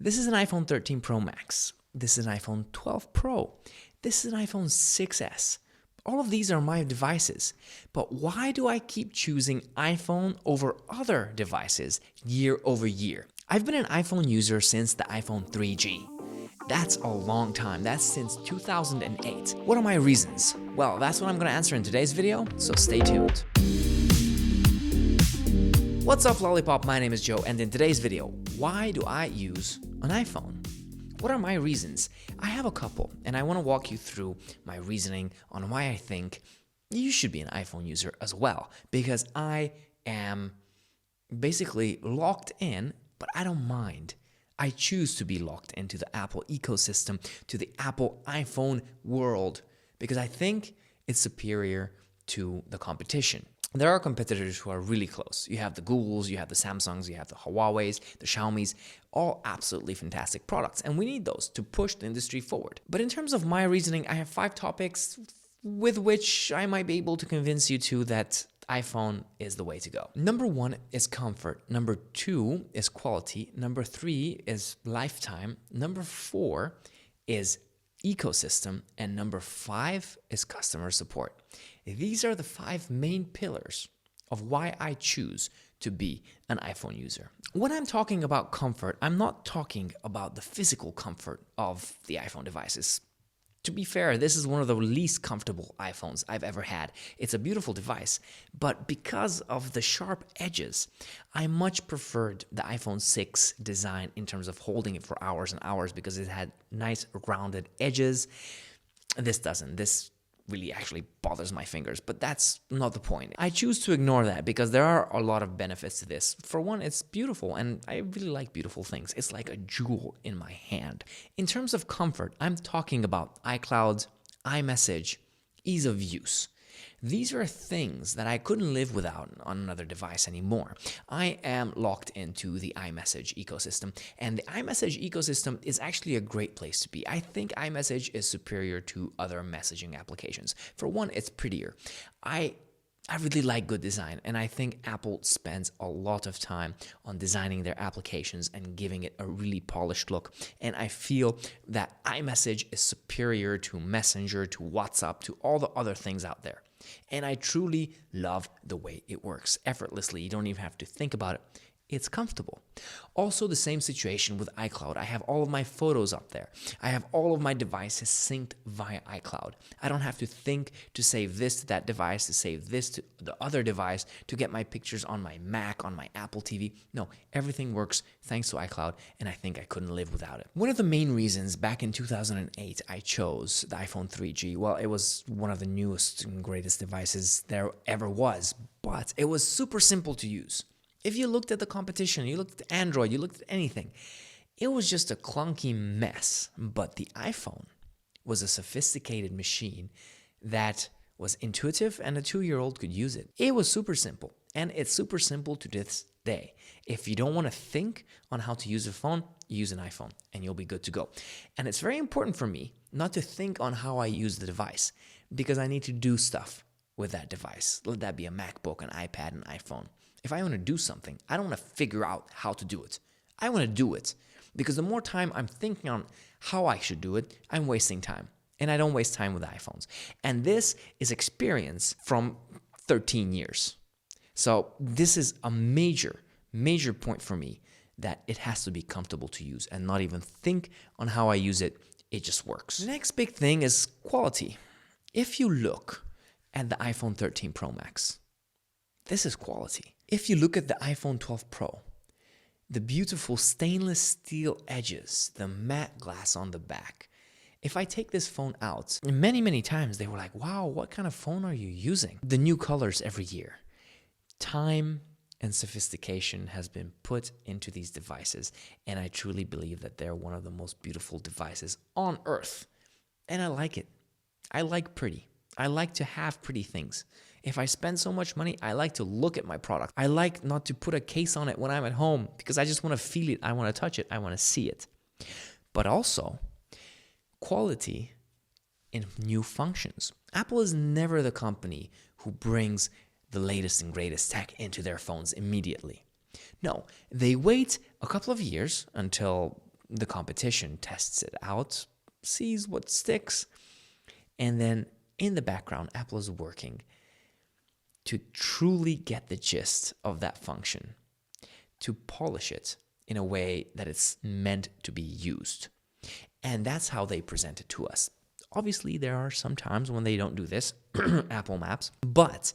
This is an iPhone 13 Pro Max. This is an iPhone 12 Pro. This is an iPhone 6S. All of these are my devices. But why do I keep choosing iPhone over other devices year over year? I've been an iPhone user since the iPhone 3G. That's a long time. That's since 2008. What are my reasons? Well, that's what I'm going to answer in today's video, so stay tuned. What's up, Lollipop? My name is Joe, and in today's video, why do I use an iPhone? What are my reasons? I have a couple, and I want to walk you through my reasoning on why I think you should be an iPhone user as well, because I am basically locked in, but I don't mind. I choose to be locked into the Apple ecosystem, to the Apple iPhone world, because I think it's superior to the competition. There are competitors who are really close. You have the Googles, you have the Samsungs, you have the Huaweis, the Xiaomis, all absolutely fantastic products, and we need those to push the industry forward. But in terms of my reasoning, I have 5 topics with which I might be able to convince you to that iPhone is the way to go. Number 1 is comfort. Number 2 is quality. Number 3 is lifetime. Number 4 is ecosystem. And number 5 is customer support. These are the 5 main pillars of why I choose to be an iPhone user. When I'm talking about comfort, I'm not talking about the physical comfort of the iPhone devices. To be fair, this is one of the least comfortable iPhones I've ever had. It's a beautiful device, but because of the sharp edges, I much preferred the iPhone 6 design in terms of holding it for hours and hours because it had nice rounded edges. This doesn't. This really actually bothers my fingers, but that's not the point. I choose to ignore that because there are a lot of benefits to this. For one, it's beautiful, and I really like beautiful things. It's like a jewel in my hand. In terms of comfort, I'm talking about iCloud, iMessage, ease of use. These are things that I couldn't live without on another device anymore. I am locked into the iMessage ecosystem, and the iMessage ecosystem is actually a great place to be. I think iMessage is superior to other messaging applications. For one, it's prettier. I really like good design, and I think Apple spends a lot of time on designing their applications and giving it a really polished look. And I feel that iMessage is superior to Messenger, to WhatsApp, to all the other things out there. And I truly love the way it works effortlessly. You don't even have to think about it. It's comfortable. Also, the same situation with iCloud. I have all of my photos up there. I have all of my devices synced via iCloud. I don't have to think to save this to that device, to save this to the other device, to get my pictures on my Mac, on my Apple TV. No, everything works thanks to iCloud, and I think I couldn't live without it. One of the main reasons back in 2008 I chose the iPhone 3G, well, it was one of the newest and greatest devices there ever was, but it was super simple to use. If you looked at the competition, you looked at Android, you looked at anything, it was just a clunky mess. But the iPhone was a sophisticated machine that was intuitive, and a 2-year-old could use it. It was super simple, and it's super simple to this day. If you don't want to think on how to use a phone, use an iPhone, and you'll be good to go. And it's very important for me not to think on how I use the device, because I need to do stuff with that device. Let that be a MacBook, an iPad, an iPhone. If I want to do something, I don't want to figure out how to do it. I want to do it, because the more time I'm thinking on how I should do it, I'm wasting time. And I don't waste time with iPhones. And this is experience from 13 years. So this is a major point for me, that it has to be comfortable to use and not even think on how I use it. It just works. The next big thing is quality. If you look at the iPhone 13 Pro Max, this is quality. If you look at the iPhone 12 Pro, the beautiful stainless steel edges, the matte glass on the back. If I take this phone out, many times they were like, wow, what kind of phone are you using? The new colors every year. Time and sophistication has been put into these devices, and I truly believe that they're one of the most beautiful devices on earth. And I like it. I like pretty. I like to have pretty things. If I spend so much money, I like to look at my product. I like not to put a case on it when I'm at home, because I just want to feel it. I want to touch it. I want to see it. But also, quality in new functions. Apple is never the company who brings the latest and greatest tech into their phones immediately. No, they wait a couple of years until The competition tests it out, sees what sticks, and then in the background, Apple is working to truly get the gist of that function, to polish it in a way that it's meant to be used. And that's how they present it to us. Obviously, there are some times when they don't do this, Apple Maps, but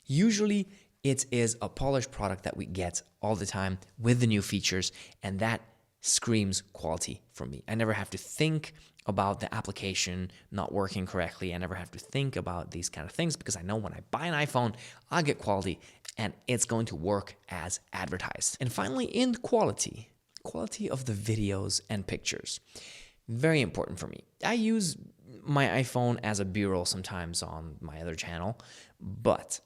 usually it is a polished product that we get all the time with the new features, and that screams quality for me. I never have to think about the application not working correctly. I never have to think about these kind of things because I know when I buy an iPhone, I'll get quality and it's going to work as advertised. And finally, in quality of the videos and pictures. Very important for me. I use my iPhone as a B-roll sometimes on my other channel, but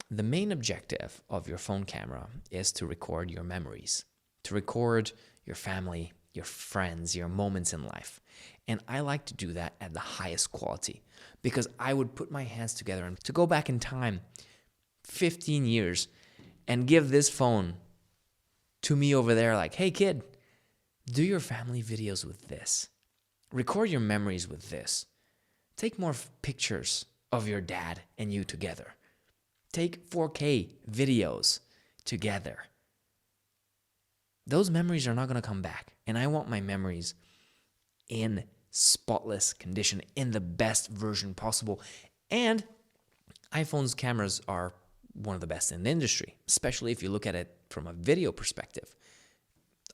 the main objective of your phone camera is to record your memories, to record your family, your friends, your moments in life. And I like to do that at the highest quality because I would put my hands together and to go back in time 15 years and give this phone to me over there like, hey kid, do your family videos with this. Record your memories with this. Take more pictures of your dad and you together. Take 4K videos together. Those memories are not going to come back. And I want my memories in spotless condition, in the best version possible. And iPhone's cameras are one of the best in the industry, especially if you look at it from a video perspective.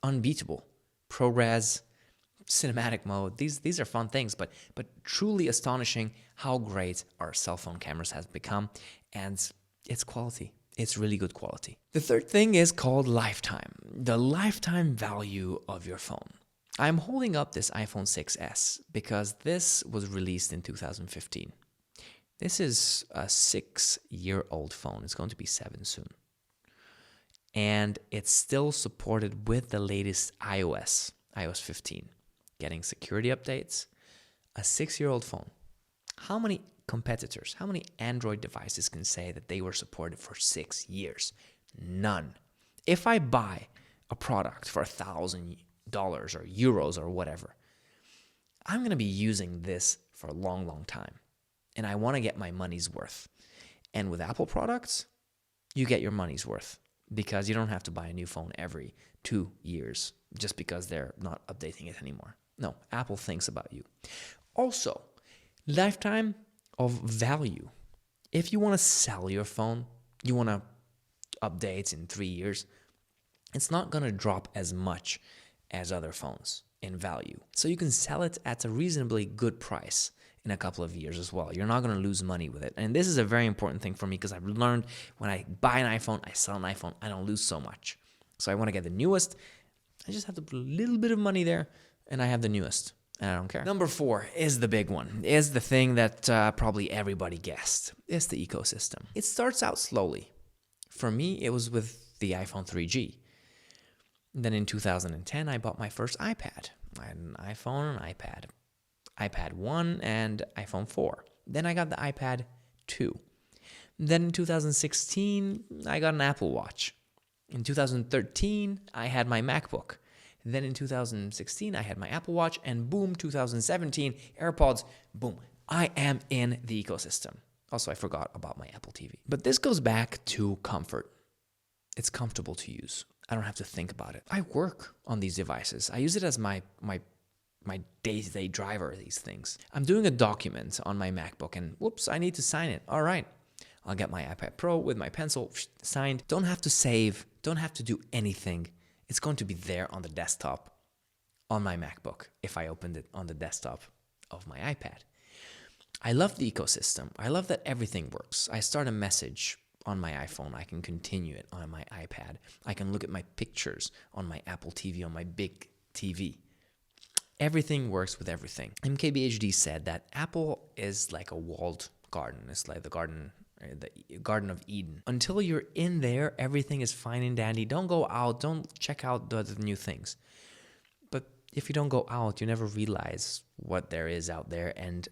Unbeatable. ProRes, cinematic mode, these are fun things, but truly astonishing how great our cell phone cameras have become, and it's quality. It's really good quality. The third thing is called lifetime, the lifetime value of your phone. I'm holding up this iPhone 6s because this was released in 2015. This is a 6-year-old phone. It's going to be 7 soon. And it's still supported with the latest iOS 15, getting security updates. A 6-year-old phone. How many competitors, how many Android devices can say that they were supported for 6 years? None. If I buy a product for $1,000 or euros or whatever, I'm going to be using this for a long, long time. And I want to get my money's worth. And with Apple products, you get your money's worth because you don't have to buy a new phone every 2 years just because they're not updating it anymore. No, Apple thinks about you. Also, lifetime of value. If you want to sell your phone, you want to update in 3 years, it's not going to drop as much as other phones in value. So you can sell it at a reasonably good price in a couple of years as well. You're not going to lose money with it. And this is a very important thing for me because I've learned when I buy an iPhone, I sell an iPhone, I don't lose so much. So I want to get the newest. I just have to put a little bit of money there and I have the newest. And I don't care. Number 4 is the big one, is the thing that probably everybody guessed. It's the ecosystem. It starts out slowly. For me, it was with the iPhone 3G. Then in 2010, I bought my first iPad. I had an iPhone, an iPad. iPad 1 and iPhone 4. Then I got the iPad 2. Then in 2016, I got an Apple Watch. In 2013, I had my MacBook. Then in 2016, I had my Apple Watch, and boom, 2017, AirPods, boom. I am in the ecosystem. Also, I forgot about my Apple TV. But this goes back to comfort. It's comfortable to use. I don't have to think about it. I work on these devices. I use it as my day-to-day driver, these things. I'm doing a document on my MacBook, and whoops, I need to sign it. All right. I'll get my iPad Pro with my pencil signed. Don't have to save. Don't have to do anything. It's going to be there on the desktop on my MacBook if I opened it on the desktop of my iPad. I love the ecosystem. I love that everything works. I start a message on my iPhone. I can continue it on my iPad. I can look at my pictures on my Apple TV, on my big TV. Everything works with everything. MKBHD said that Apple is like a walled garden. It's like the Garden of Eden. Until you're in there, everything is fine and dandy. Don't go out. Don't check out the new things. But if you don't go out, you never realize what there is out there. And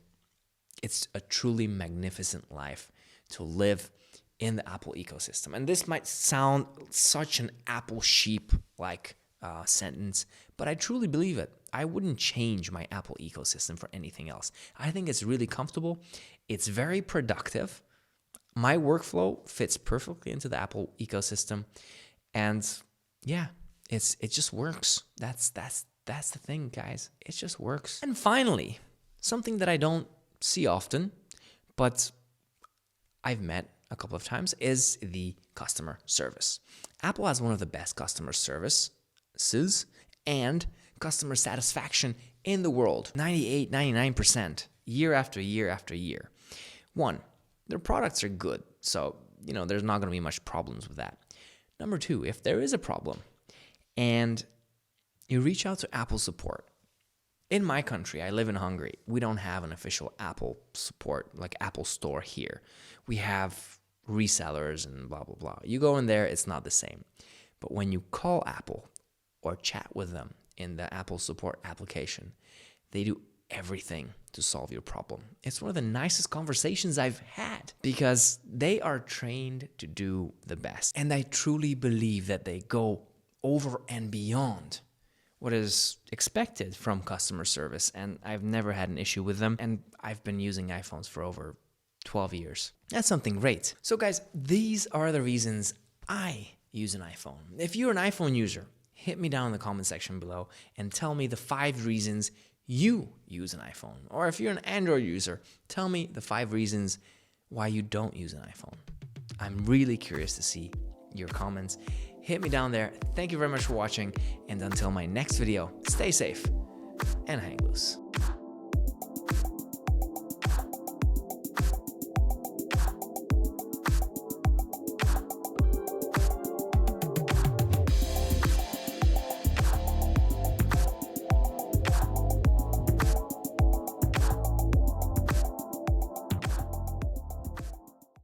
it's a truly magnificent life to live in the Apple ecosystem. And this might sound such an Apple sheep-like sentence, but I truly believe it. I wouldn't change my Apple ecosystem for anything else. I think it's really comfortable. It's very productive. My workflow fits perfectly into the Apple ecosystem. And yeah, it just works. That's the thing, guys. It just works. And finally, something that I don't see often, but I've met a couple of times, is the customer service. Apple has one of the best customer services and customer satisfaction in the world. 98, 99%, year after year after year. One, their products are good, so there's not going to be much problems with that. Number two, if there is a problem and you reach out to Apple support. In my country, I live in Hungary. We don't have an official Apple support, like Apple Store here. We have resellers and blah, blah, blah. You go in there, it's not the same. But when you call Apple or chat with them in the Apple support application, they do everything to solve your problem. It's one of the nicest conversations I've had because they are trained to do the best. And I truly believe that they go over and beyond what is expected from customer service. And I've never had an issue with them. And I've been using iPhones for over 12 years. That's something great. So guys, these are the reasons I use an iPhone. If you're an iPhone user, hit me down in the comment section below and tell me the 5 reasons you use an iPhone. Or if you're an Android user, tell me the 5 reasons why you don't use an iPhone. I'm really curious to see your comments. Hit me down there. Thank you very much for watching. And until my next video, stay safe and hang loose.